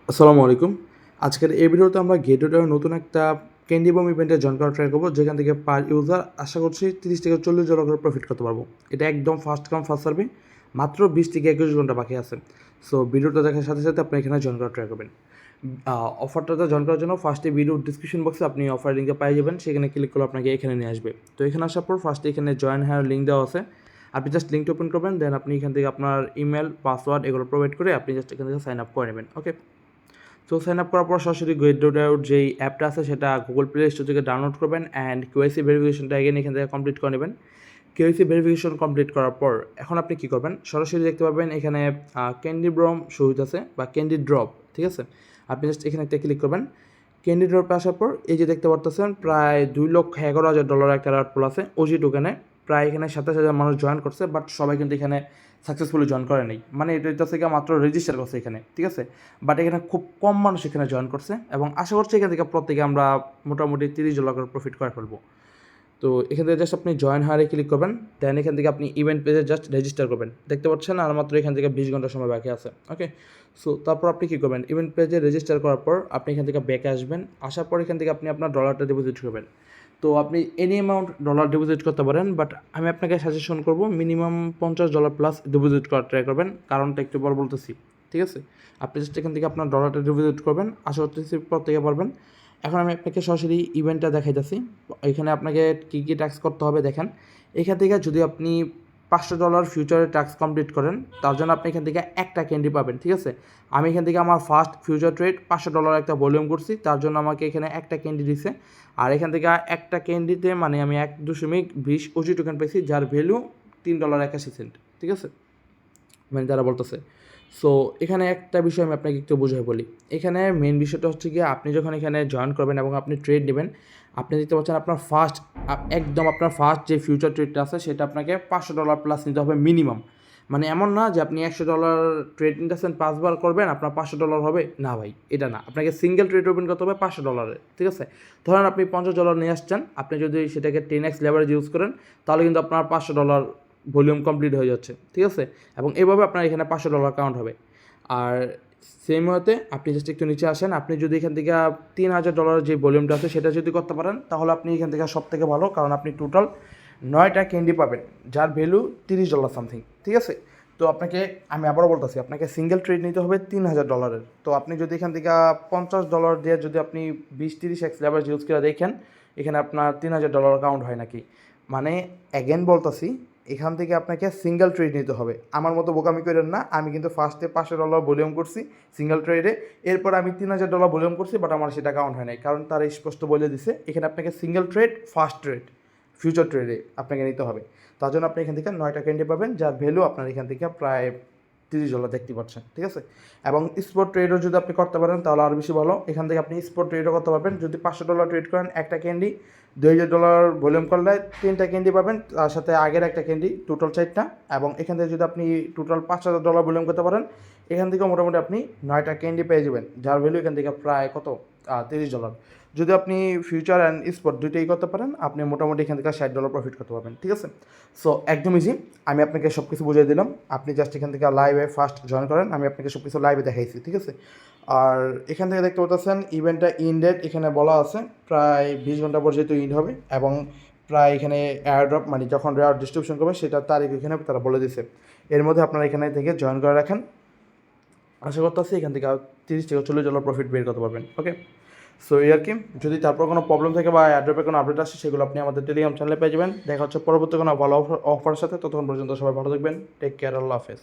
আসসালামু আলাইকুম। আজকের এই ভিডিওতে আমরা গেটওয়ের নতুন একটা ক্যান্ডি বম ইভেন্টে জয়েন করার ট্রাই করব, যেখান থেকে পার ইউজার আশা করছি 30 থেকে 40 ডলার করে প্রফিট করতে পারবো। এটা একদম ফার্স্ট কাম ফার্স্ট সার্ভে, মাত্র 20 থেকে 21 ঘন্টা বাকি আছে। সো ভিডিওটা দেখার সাথে সাথে আপনি এখানে জয়েন করার ট্রাই করবেন। অফারটাতে জয়েন করার জন্য ফার্স্টে ভিডিও ডিসক্রিপশন বক্সে আপনি অফার লিঙ্কটা পেয়ে যাবেন, সেখানে ক্লিক করলে আপনাকে এখানে নিয়ে আসবে। তো এখানে আসার পর ফার্স্টে এখানে জয়েন হেয়ার লিঙ্ক দেওয়া আছে, আপনি জাস্ট লিঙ্কটা ওপেন করবেন, দেন আপনি এখান থেকে আপনার ইমেল পাসওয়ার্ড এগুলো প্রোভাইড করে আপনি জাস্ট এখান থেকে সাইন আপ করে নেবেন। ওকে, তো সাইন আপ করার পর সরাসরি গেটওয়ের যেই অ্যাপটা আছে সেটা গুগল প্লে স্টোর থেকে ডাউনলোড করবেন অ্যান্ড কেওয়াইসি ভেরিফিকেশনটা এখান থেকে কমপ্লিট করে নেবেন। কেওয়াইসি ভেরিফিকেশন কমপ্লিট করার পর এখন আপনি কী করবেন, সরাসরি দেখতে পাবেন এখানে ক্যান্ডি ব্রম শো আছে বা ক্যান্ডি ড্রপ, ঠিক আছে। আপনি জাস্ট এখানে একটা ক্লিক করবেন। ক্যান্ডি ড্রপে আসার পর এই যে দেখতে পারতেছেন প্রায় $2,11,000 একটা অ্যালার্ট পোল আছে ওজি টোকেনে। প্রায় এখানে 27,000 মানুষ জয়েন করছে, বাট সবাই কিন্তু এখানে সাকসেসফুলি জয়েন করে নেই, মানে এটা থেকে মাত্র রেজিস্টার করছে এখানে, ঠিক আছে। বাট এখানে খুব কম মানুষ এখানে জয়েন করছে এবং আশা করছি এখান থেকে প্রত্যেকে আমরা মোটামুটি $30 করে প্রফিট করে ফেলবো। তো এখান থেকে জাস্ট আপনি জয়েন হারে ক্লিক করবেন, দেন এখান থেকে আপনি ইভেন্ট পেজে জাস্ট রেজিস্টার করবেন। দেখতে পাচ্ছেন আর মাত্র এখান থেকে 20 ঘন্টা সময় বাকি আছে। ওকে, সো তারপর আপনি কী করবেন, ইভেন্ট পেজে রেজিস্টার করার পর আপনি এখান থেকে ব্যাকে আসবেন। আসার পর এখান থেকে আপনি আপনার ডলারটা ডিপোজিট করবেন। তো আপনি এনি অ্যামাউন্ট ডলার ডিপোজিট করতে পারেন, বাট আমি আপনাকে সাজেশন করব মিনিমাম $50 প্লাস ডিপোজিট করার ট্রাই করবেন, কারণটা একটু পর বলতেছি, ঠিক আছে। আপনি জাস্ট এখান থেকে আপনার ডলারটা ডিপোজিট করবেন, আশা করতেছি প্রত্যেকে পারবেন। এখন আমি আপনাকে সরাসরি ইভেন্টটা দেখাইতেছি। এখানে আপনাকে কী কী ট্যাক্স করতে হবে দেখেন। এখান থেকে যদি আপনি $500 ফিউচারে ট্যাক্স কমপ্লিট করেন, তার জন্য আপনি এখান থেকে একটা ক্যান্ডি পাবেন, ঠিক আছে। আমি এখান থেকে আমার ফার্স্ট ফিউচার ট্রেড $500 একটা ভলিউম করছি, তার জন্য আমাকে এখানে একটা ক্যান্ডি দিছে। আর এখান থেকে একটা ক্যান্ডিতে মানে আমি 1.20 ওজি টোকেন পেয়েছি, যার ভ্যালু $3.81, ঠিক আছে, মানে যারা বলতেছে। সো এখানে একটা বিষয় আমি আপনাকে একটু বুঝাই বলি। এখানে মেন বিষয়টা হচ্ছে গিয়ে আপনি যখন এখানে জয়েন করবেন এবং আপনি ট্রেড নেবেন, আপনি দেখতে পাচ্ছেন আপনার একদম আপনার ফার্স্ট যে ফিউচার ট্রেডটা আছে সেটা আপনাকে $500 প্লাস নিতে হবে মিনিমাম। মানে এমন না যে আপনি $100 ট্রেড নিতেছেন 5 বার করবেন আপনার $500 হবে, না ভাই, এটা না। আপনাকে সিঙ্গেল ট্রেড ওপেন করতে হবে $500, ঠিক আছে। ধরেন আপনি $50 নিয়ে আসছেন, আপনি যদি সেটাকে 10x লেভারেজ ইউজ করেন তাহলে কিন্তু আপনার $500 ভলিউম কমপ্লিট হয়ে যাচ্ছে, ঠিক আছে। এবং এভাবে আপনার এখানে $500 কাউন্ট হবে। আর সেম ওয়েতে আপনি জাস্ট একটু নিচে আসেন, আপনি যদি এখান থেকে $3,000 যে ভলিউমটা আছে সেটা যদি করতে পারেন তাহলে আপনি এখান থেকে সব থেকে ভালো, কারণ আপনি টোটাল 9টা ক্যান্ডি পাবেন যার ভ্যালু $30 সামথিং, ঠিক আছে। তো আপনাকে আমি আবারও বলতেছি, আপনাকে সিঙ্গেল ট্রেড নিতে হবে $3,000। তো আপনি যদি এখান থেকে $50 দিয়ে যদি আপনি 20-30x লেভারেজ ইউজ করে দেখেন এখানে আপনার $3,000 কাউন্ট হয় নাকি। মানে অ্যাগেন বলতেছি, এখান থেকে আপনাকে সিঙ্গেল ট্রেড নিতে হবে। আমার মতো বোকামি করেন না, আমি কিন্তু ফার্স্টে $500 ভলিউম করছি সিঙ্গেল ট্রেডে, এরপর আমি $3,000 ভলিউম করছি, বাট আমার সেটা কাউন্ট হয় নাই, কারণ তারা স্পষ্ট বলে দিছে এখানে আপনাকে single trade first trade future ট্রেডে আপনাকে নিতে হবে। তার জন্য আপনি এখান থেকে 9টা ক্যান্ডি পাবেন যার ভ্যালু আপনার এখান থেকে প্রায় $30 দেখতে পাচ্ছেন, ঠিক আছে। এবং স্পট ট্রেডও যদি আপনি করতে পারেন তাহলে আরও বেশি ভালো। এখান থেকে আপনি স্পট ট্রেডও করতে পারবেন, যদি $500 ট্রেড করেন একটা ক্যান্ডি $2,000 ভলিউম করলে 3টা ক্যান্ডি পাবেন, তার সাথে আগের একটা ক্যান্ডি, টোটাল 4টা। এবং এখান থেকে যদি আপনি টোটাল $5,000 ভলিউম করতে পারেন, এখান থেকে মোটামুটি আপনি 9টা ক্যান্ডি পেয়ে যাবেন যার ভ্যালু এখান থেকে প্রায় কত $30। যদি আপনি ফিউচার অ্যান্ড স্পট দুইটাই করতে পারেন আপনি মোটামুটি এখান থেকে $60 প্রফিট করতে পারবেন, ঠিক আছে। সো একদম ইজি, আমি আপনাকে সব কিছু বুঝিয়ে দিলাম। আপনি জাস্ট এখান থেকে লাইভে ফার্স্ট জয়েন করেন, আমি আপনাকে সব কিছু লাইভে দেখাইছি, ঠিক আছে। আর এখান থেকে দেখতে পাচ্ছেন ইভেন্টটা ইন ডেট এখানে বলা আছে, প্রায় 20 ঘন্টা পর যেহেতু ইন হবে, এবং প্রায় এখানে এয়ারড্রপ মানে যখন রেয়ার ডিস্ট্রিবিউশন করবে সেটার তারিখ এখানে তারা বলে দিছে। এর মধ্যে আপনারা এখানে থেকে জয়েন করে রাখেন, আশা করতেছি এখান থেকে $30 থেকে $40 প্রফিট বের করতে পারবেন। ওকে, সো এই আর কি। যদি তারপর কোনো প্রবলেম থাকে বা অ্যাড্রপে কোনো আপডেট আসে সেগুলো আপনি আমাদের টেলিগ্রাম চ্যানেলে পেয়ে যাবেন। দেখা হচ্ছে পরবর্তী কোনো ভালো অফারের সাথে, ততক্ষণ পর্যন্ত সবাই ভালো থাকবেন। টেক কেয়ার, আল্লাহ হাফেজ।